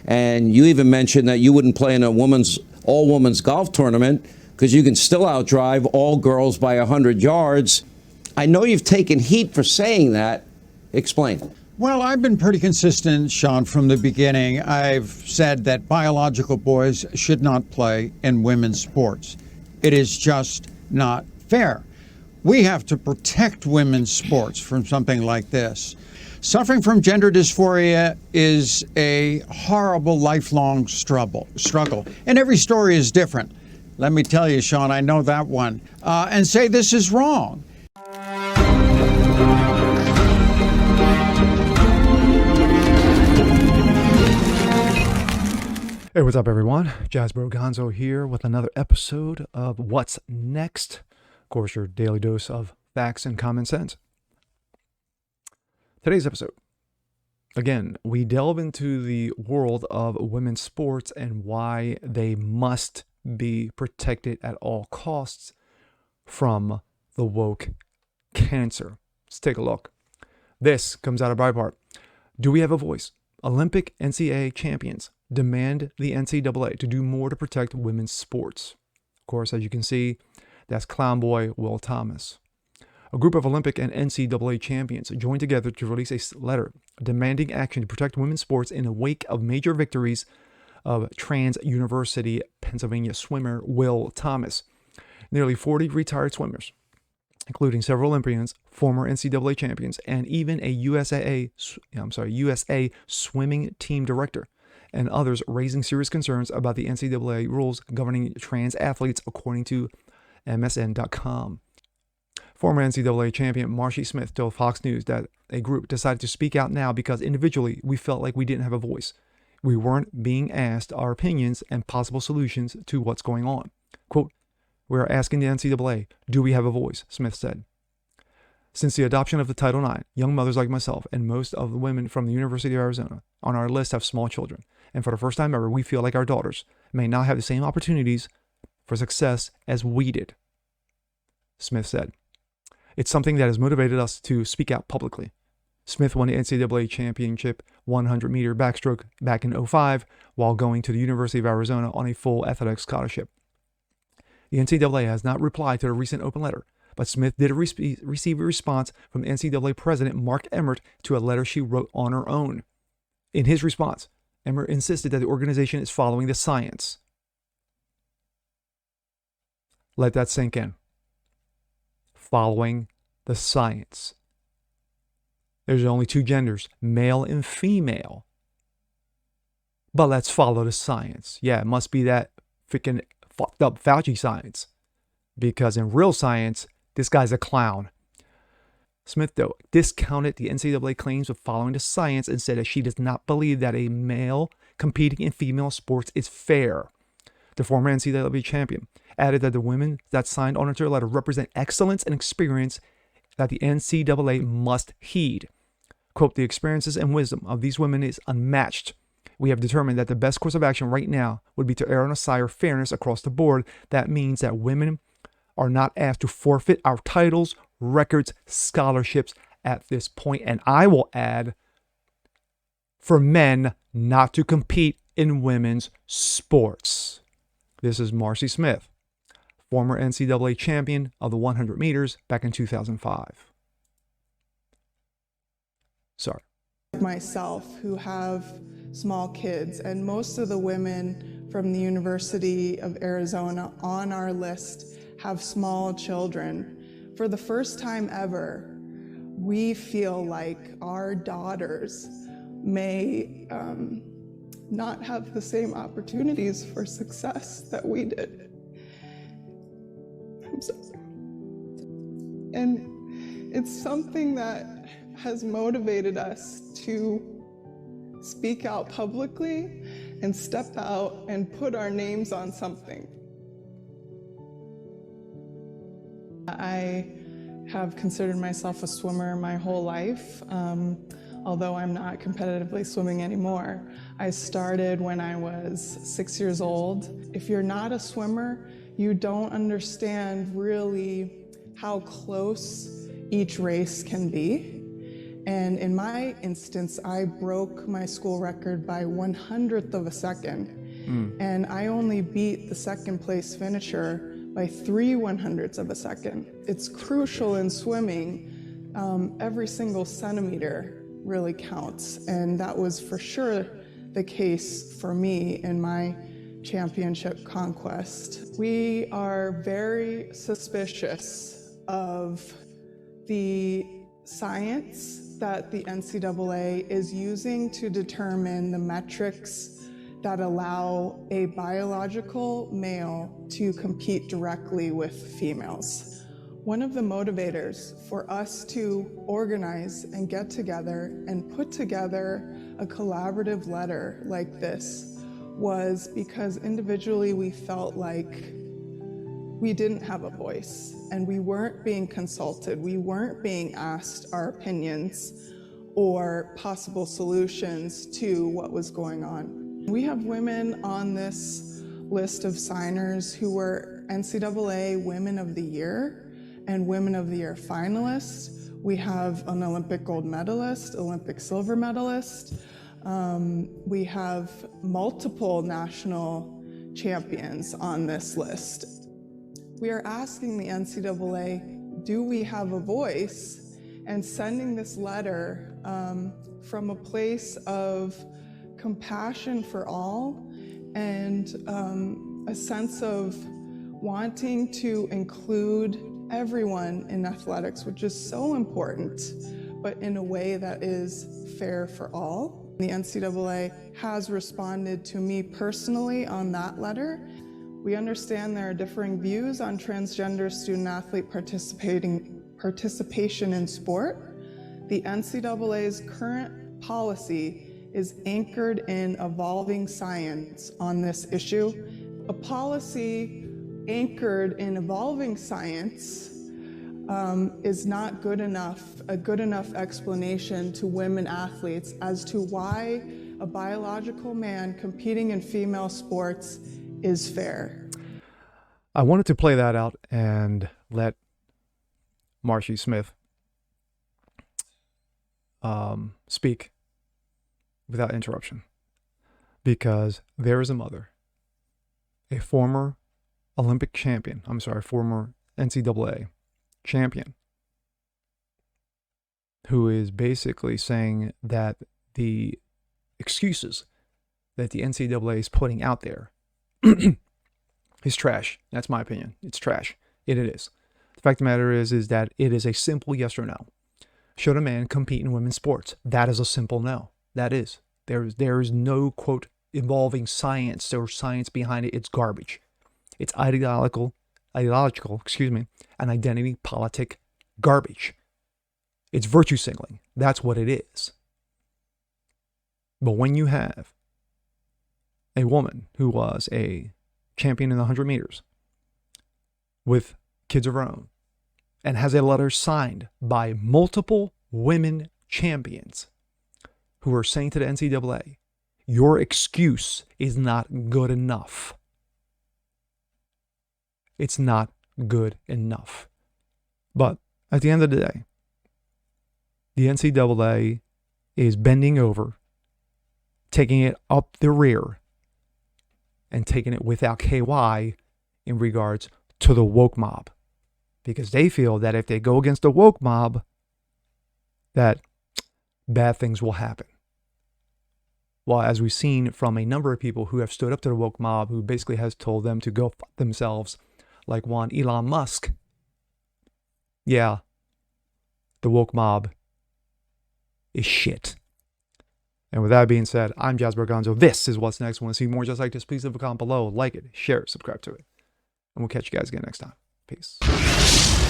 And you even mentioned that you wouldn't play in a all-women's golf tournament because you can still outdrive all girls by 100 yards. I know you've taken heat for saying that. Explain. Well, I've been pretty consistent, Sean, from the beginning. I've said that biological boys should not play in women's sports. It is just not fair. We have to protect women's sports from something like this. Suffering from gender dysphoria is a horrible, lifelong struggle. And every story is different. Let me tell you, Sean, I know that one. And say this is wrong. Hey, what's up, everyone? Jazzbro Gonzo here with another episode of What's Next? Of course, your daily dose of facts and common sense. Today's episode, again, we delve into the world of women's sports and why they must be protected at all costs from the woke cancer. Let's take a look. This comes out of Breitbart. Do we have a voice? Olympic NCAA champions demand the NCAA to do more to protect women's sports. Of course, as you can see, that's clown boy Will Thomas. A group of Olympic and NCAA champions joined together to release a letter demanding action to protect women's sports in the wake of major victories of Trans University, Pennsylvania swimmer Will Thomas. Nearly 40 retired swimmers, including several Olympians, former NCAA champions, and even a USA swimming team director, and others raising serious concerns about the NCAA rules governing trans athletes, according to MSN.com. Former NCAA champion Marshi Smith told Fox News that a group decided to speak out now because individually we felt like we didn't have a voice. We weren't being asked our opinions and possible solutions to what's going on. Quote, "We are asking the NCAA, do we have a voice?" Smith said. Since the adoption of the Title IX, young mothers like myself and most of the women from the University of Arizona on our list have small children. And for the first time ever, we feel like our daughters may not have the same opportunities for success as we did, Smith said. It's something that has motivated us to speak out publicly. Smith won the NCAA championship 100-meter backstroke back in 2005 while going to the University of Arizona on a full athletic scholarship. The NCAA has not replied to the recent open letter, but Smith did receive a response from NCAA President Mark Emmert to a letter she wrote on her own. In his response, Emmert insisted that the organization is following the science. Let that sink in. Following the science. There's only two genders, male and female. But let's follow the science. Yeah, it must be that freaking fucked up Fauci science. Because in real science, this guy's a clown. Smith, though, discounted the NCAA claims of following the science and said that she does not believe that a male competing in female sports is fair. The former NCAA champion added that the women that signed on to her letter represent excellence and experience that the NCAA must heed. Quote, "The experiences and wisdom of these women is unmatched. We have determined that the best course of action right now would be to err on the side of fairness across the board. That means that women are not asked to forfeit our titles, records, scholarships at this point." And I will add, for men not to compete in women's sports. This is Marshi Smith, former NCAA champion of the 100 meters back in 2005. Sorry. Myself, who have small kids, and most of the women from the University of Arizona on our list have small children. For the first time ever, we feel like our daughters may not have the same opportunities for success that we did. I'm so sorry. And it's something that has motivated us to speak out publicly and step out and put our names on something. I have considered myself a swimmer my whole life. Although I'm not competitively swimming anymore. I started when I was 6 years old. If you're not a swimmer, you don't understand really how close each race can be. And in my instance, I broke my school record by 1/100th of a second. And I only beat the second place finisher by 3/100ths of a second. It's crucial in swimming. Every single centimeter really counts. And that was for sure the case for me in my championship conquest. We are very suspicious of the science that the NCAA is using to determine the metrics that allow a biological male to compete directly with females. One of the motivators for us to organize and get together and put together a collaborative letter like this was because individually we felt like we didn't have a voice and we weren't being consulted. We weren't being asked our opinions or possible solutions to what was going on. We have women on this list of signers who were NCAA Women of the Year and Women of the Year finalists. We have an Olympic gold medalist, Olympic silver medalist. We have multiple national champions on this list. We are asking the NCAA, do we have a voice? And sending this letter from a place of compassion for all and a sense of wanting to include everyone in athletics, which is so important, but in a way that is fair for all. The NCAA has responded to me personally on that letter. We understand there are differing views on transgender student-athlete participation in sport. The NCAA's current policy is anchored in evolving science on this issue. A policy anchored in evolving science is not a good enough explanation to women athletes as to why a biological man competing in female sports is fair. I wanted to play that out and let Marshi Smith speak without interruption, because there is a mother, a former Olympic champion, former NCAA champion, who is basically saying that the excuses that the NCAA is putting out there is trash. That's my opinion. It's trash. It is. The fact of the matter is that it is a simple yes or no. Should a man compete in women's sports? That is a simple no. That is. There is no, quote, involving science or science behind it. It's garbage. It's ideological, and identity politic garbage. It's virtue signaling. That's what it is. But when you have a woman who was a champion in the 100 meters with kids of her own and has a letter signed by multiple women champions who are saying to the NCAA, your excuse is not good enough. It's not good enough. But at the end of the day, the NCAA is bending over, taking it up the rear, and taking it without KY in regards to the woke mob. Because they feel that if they go against the woke mob, that bad things will happen. Well, as we've seen from a number of people who have stood up to the woke mob, who basically has told them to go fuck themselves, like one Elon Musk. Yeah, the woke mob is shit. And with that being said, I'm Jasper Gonzo. This is What's Next. Want to see more just like this? Please leave a comment below. Like it, share it, subscribe to it. And we'll catch you guys again next time. Peace.